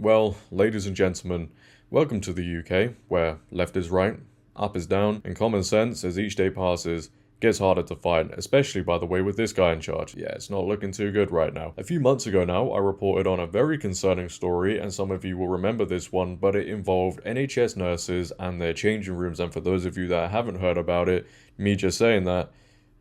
Well, ladies and gentlemen, welcome to the UK, where left is right, up is down, and common sense, as each day passes, gets harder to find, especially, by the way, with this guy in charge. Yeah, it's not looking too good right now. A few months ago now, I reported on a very concerning story, and some of you will remember this one, but it involved NHS nurses and their changing rooms, and for those of you that haven't heard about it, me just saying that,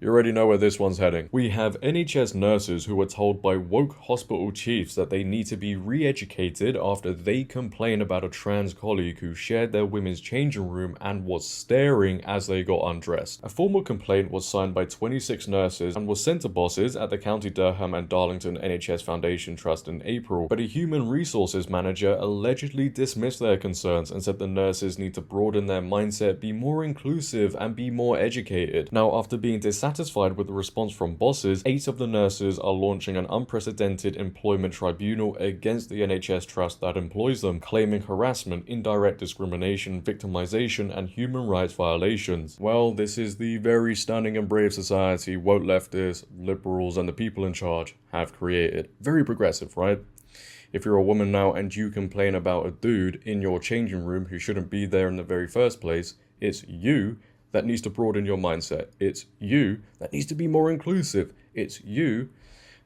you already know where this one's heading. We have NHS nurses who were told by woke hospital chiefs that they need to be re-educated after they complain about a trans colleague who shared their women's changing room and was staring as they got undressed. A formal complaint was signed by 26 nurses and was sent to bosses at the County Durham and Darlington NHS Foundation Trust in April, but a human resources manager allegedly dismissed their concerns and said the nurses need to broaden their mindset, be more inclusive, and be more educated. Now, after being dissatisfied with the response from bosses, 8 of the nurses are launching an unprecedented employment tribunal against the NHS trust that employs them, claiming harassment, indirect discrimination, victimization, and human rights violations. Well, this is the very stunning and brave society woke leftists, liberals, and the people in charge have created. Very progressive, right? If you're a woman now and you complain about a dude in your changing room who shouldn't be there in the very first place, it's you that needs to broaden your mindset. It's you that needs to be more inclusive. It's you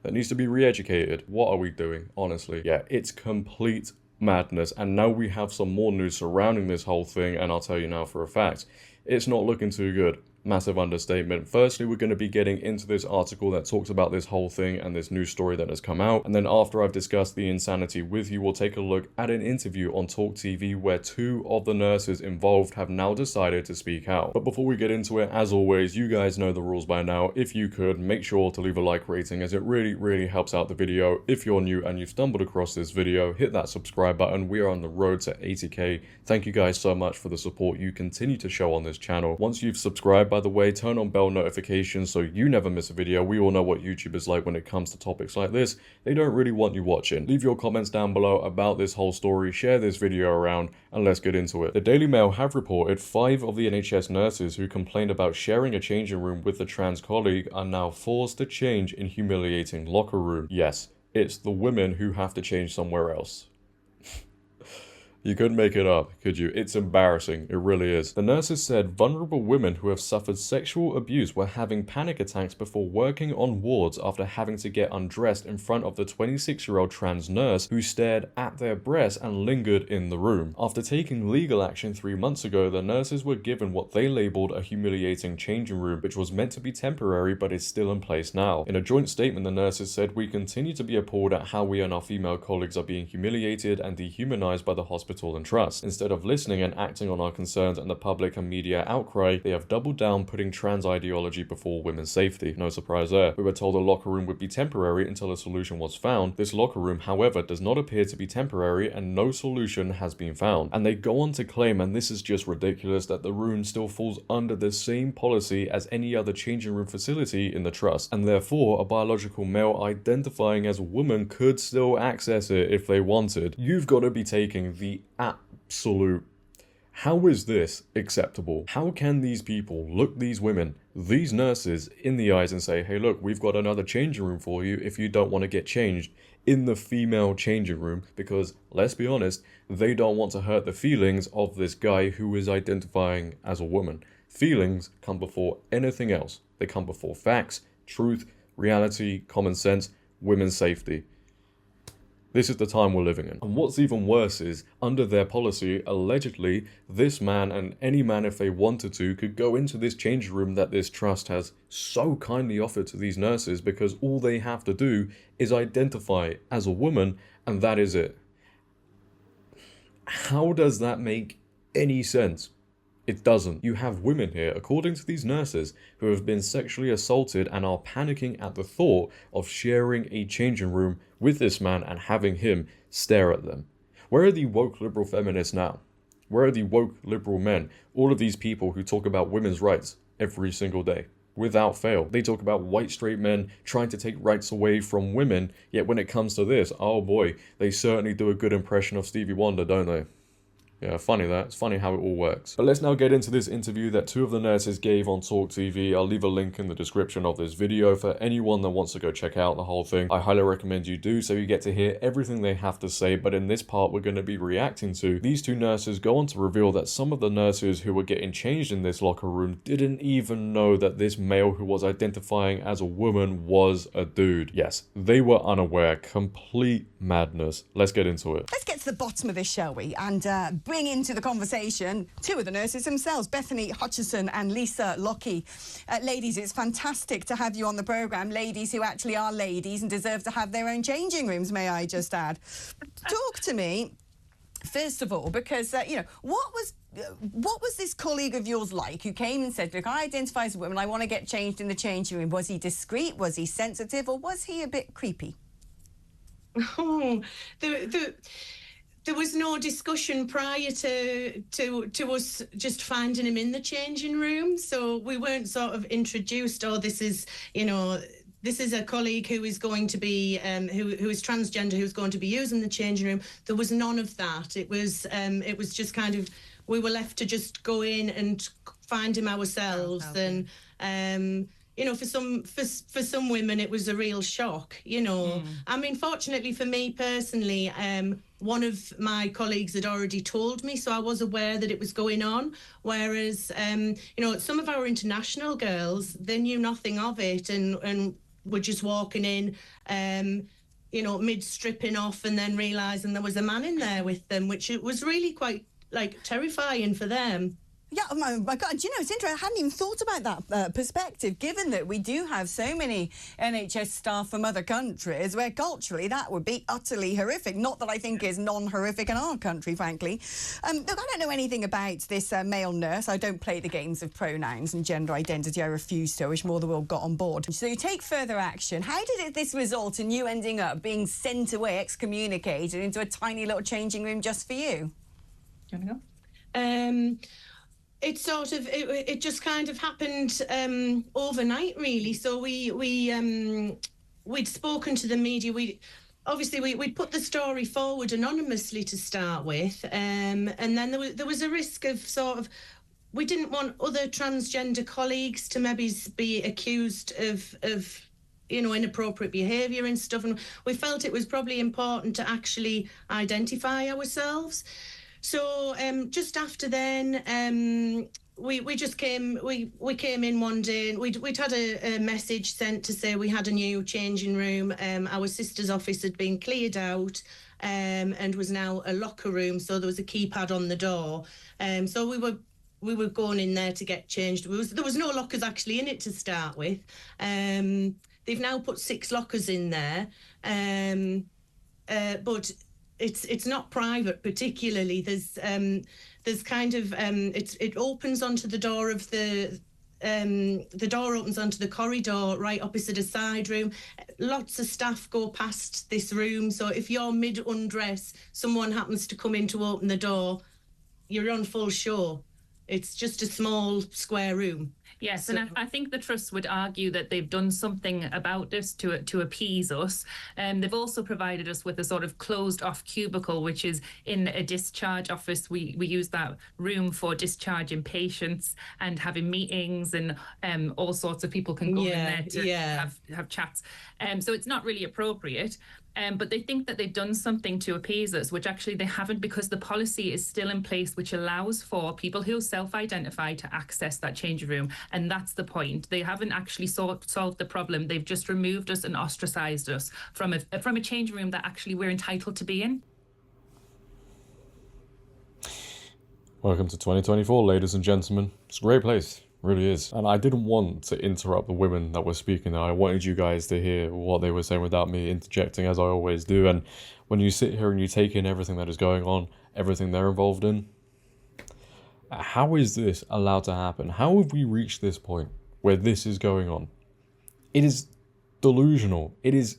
that needs to be re-educated. What are we doing, honestly? Yeah, it's complete madness. And now we have some more news surrounding this whole thing, and I'll tell you now for a fact, it's not looking too good. Massive understatement. Firstly, we're going to be getting into this article that talks about this whole thing and this news story that has come out. And then after I've discussed the insanity with you, we'll take a look at an interview on Talk TV where 2 of the nurses involved have now decided to speak out. But before we get into it, as always, you guys know the rules by now. If you could, make sure to leave a like rating as it really helps out the video. If you're new and you've stumbled across this video, hit that subscribe button. We are on the road to 80k. Thank you guys so much for the support you continue to show on this channel. Once you've subscribed, by the way, turn on bell notifications so you never miss a video. We all know what YouTube is like when it comes to topics like this. They don't really want you watching. Leave your comments down below about this whole story, share this video around, and let's get into it. The Daily Mail have reported 5 of the NHS nurses who complained about sharing a changing room with a trans colleague are now forced to change in humiliating locker room. Yes, it's the women who have to change somewhere else. You couldn't make it up, could you? It's embarrassing. It really is. The nurses said vulnerable women who have suffered sexual abuse were having panic attacks before working on wards after having to get undressed in front of the 26-year-old trans nurse who stared at their breasts and lingered in the room. After taking legal action 3 months ago, the nurses were given what they labeled a humiliating changing room, which was meant to be temporary but is still in place now. In a joint statement, the nurses said, "We continue to be appalled at how we and our female colleagues are being humiliated and dehumanized by the hospital and trust. Instead of listening and acting on our concerns and the public and media outcry, they have doubled down, putting trans ideology before women's safety." No surprise there. We were told a locker room would be temporary until a solution was found. This locker room, however, does not appear to be temporary and no solution has been found. And they go on to claim, and this is just ridiculous, that the room still falls under the same policy as any other changing room facility in the trust, and therefore a biological male identifying as a woman could still access it if they wanted. You've got to be taking the absolute... How is this acceptable? How can these people look these women, these nurses, in the eyes and say, "Hey, look, we've got another changing room for you if you don't want to get changed in the female changing room," because, let's be honest, they don't want to hurt the feelings of this guy who is identifying as a woman. Feelings come before anything else. They come before facts, truth, reality, common sense, women's safety. This is the time we're living in. And what's even worse is, under their policy, allegedly, this man and any man, if they wanted to, could go into this changing room that this trust has so kindly offered to these nurses because all they have to do is identify as a woman, and that is it. How does that make any sense? It doesn't. You have women here, according to these nurses, who have been sexually assaulted and are panicking at the thought of sharing a changing room with this man and having him stare at them. Where are the woke liberal feminists now? Where are the woke liberal men? All of these people who talk about women's rights every single day, without fail. They talk about white straight men trying to take rights away from women, yet when it comes to this, oh boy, they certainly do a good impression of Stevie Wonder, don't they? Yeah, funny that. It's funny how it all works. But let's now get into this interview that two of the nurses gave on Talk TV. I'll leave a link in the description of this video for anyone that wants to go check out the whole thing. I highly recommend you do, so you get to hear everything they have to say. But in this part, we're going to be reacting to these two nurses go on to reveal that some of the nurses who were getting changed in this locker room didn't even know that this male who was identifying as a woman was a dude. Yes, they were unaware. Complete madness. Let's get into it. Let's get to the bottom of this, shall we? And bring into the conversation two of the nurses themselves, Bethany Hutchison and Lisa Lockie. Ladies, it's fantastic to have you on the programme. Ladies who actually are ladies and deserve to have their own changing rooms, may I just add. Talk to me, first of all, because, what was this colleague of yours like who came and said, look, I identify as a woman, I want to get changed in the changing room? Was he discreet? Was he sensitive? Or was he a bit creepy? Oh, there was no discussion prior to us just finding him in the changing room. So we weren't sort of introduced, this is, this is a colleague who is going to be, who is transgender, who's going to be using the changing room. There was none of that. It was just kind of, we were left to just go in and find him ourselves. Okay. And, for some women, it was a real shock, I mean, fortunately for me personally, one of my colleagues had already told me, so I was aware that it was going on. Whereas, some of our international girls, they knew nothing of it and were just walking in, mid-stripping off and then realising there was a man in there with them, which it was really quite, terrifying for them. Yeah, oh my God, it's interesting. I hadn't even thought about that perspective, given that we do have so many NHS staff from other countries where culturally that would be utterly horrific. Not that I think is non-horrific in our country, frankly. Look, I don't know anything about this male nurse. I don't play the games of pronouns and gender identity. I refuse to. I wish more of the world got on board. So you take further action. How did this result in you ending up being sent away, excommunicated into a tiny little changing room just for you? Do you want to go? It just kind of happened overnight, really. So we'd spoken to the media. We'd put the story forward anonymously to start with, and then there was a risk of we didn't want other transgender colleagues to maybe be accused of inappropriate behaviour and stuff, and we felt it was probably important to actually identify ourselves. So just after then, we just came in one day and we'd had a message sent to say we had a new changing room. Our sister's office had been cleared out and was now a locker room. So there was a keypad on the door. So we were going in there to get changed. There was no lockers actually in it to start with. They've now put 6 lockers in there, but it's not private particularly. There's kind of it opens onto the door of the door opens onto the corridor right opposite a side room. Lots of staff go past this room, so if you're mid undress, someone happens to come in to open the door, you're on full show. It's just a small square room. Yes, so, and I think the Trust would argue that they've done something about this to appease us. They've also provided us with a sort of closed-off cubicle, which is in a discharge office. We use that room for discharging patients and having meetings, and all sorts of people can go in there to have chats. So it's not really appropriate. But they think that they've done something to appease us, which actually they haven't, because the policy is still in place, which allows for people who self-identify to access that changing room. And that's the point. They haven't actually solved the problem. They've just removed us and ostracized us from a changing room that actually we're entitled to be in. Welcome to 2024, ladies and gentlemen. It's a great place. Really is. And I didn't want to interrupt the women that were speaking there. I wanted you guys to hear what they were saying without me interjecting, as I always do. And when you sit here and you take in everything that is going on, everything they're involved in, how is this allowed to happen? How have we reached this point where this is going on? It is delusional. It is,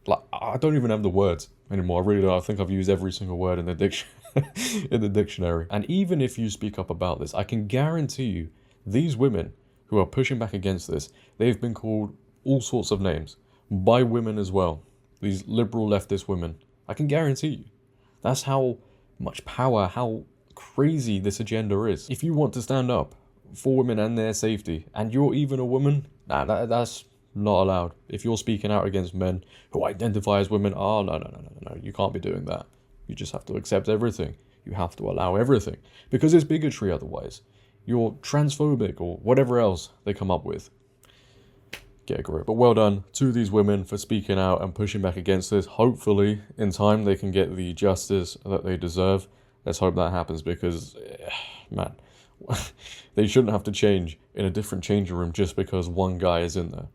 like, I don't even have the words anymore. I really don't. I think I've used every single word in the dictionary. And even if you speak up about this, I can guarantee you, these women who are pushing back against this, they've been called all sorts of names by women as well. These liberal leftist women. I can guarantee you. That's how much power, how crazy this agenda is. If you want to stand up for women and their safety, and you're even a woman, that's not allowed. If you're speaking out against men who identify as women, oh, no, you can't be doing that. You just have to accept everything. You have to allow everything. Because it's bigotry otherwise. You're transphobic or whatever else they come up with. Get a grip. But well done to these women for speaking out and pushing back against this. Hopefully, in time, they can get the justice that they deserve. Let's hope that happens because, man, they shouldn't have to change in a different changing room just because one guy is in there.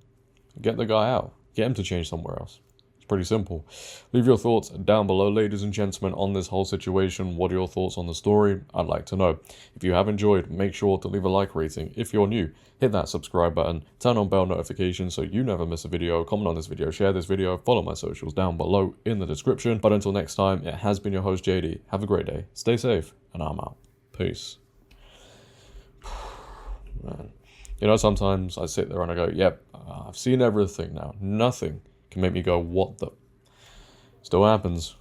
Get the guy out. Get him to change somewhere else. It's pretty simple. Leave your thoughts down below, ladies and gentlemen, on this whole situation. What are your thoughts on the story? I'd like to know. If you have enjoyed, make sure to leave a like rating. If you're new, hit that subscribe button, turn on bell notifications so you never miss a video, comment on this video, share this video, follow my socials down below in the description. But until next time, it has been your host JD. Have a great day, stay safe, and I'm out. Peace. Man. You know, sometimes I sit there and I go, yep, I've seen everything now. Nothing can make me go, what the? Still happens.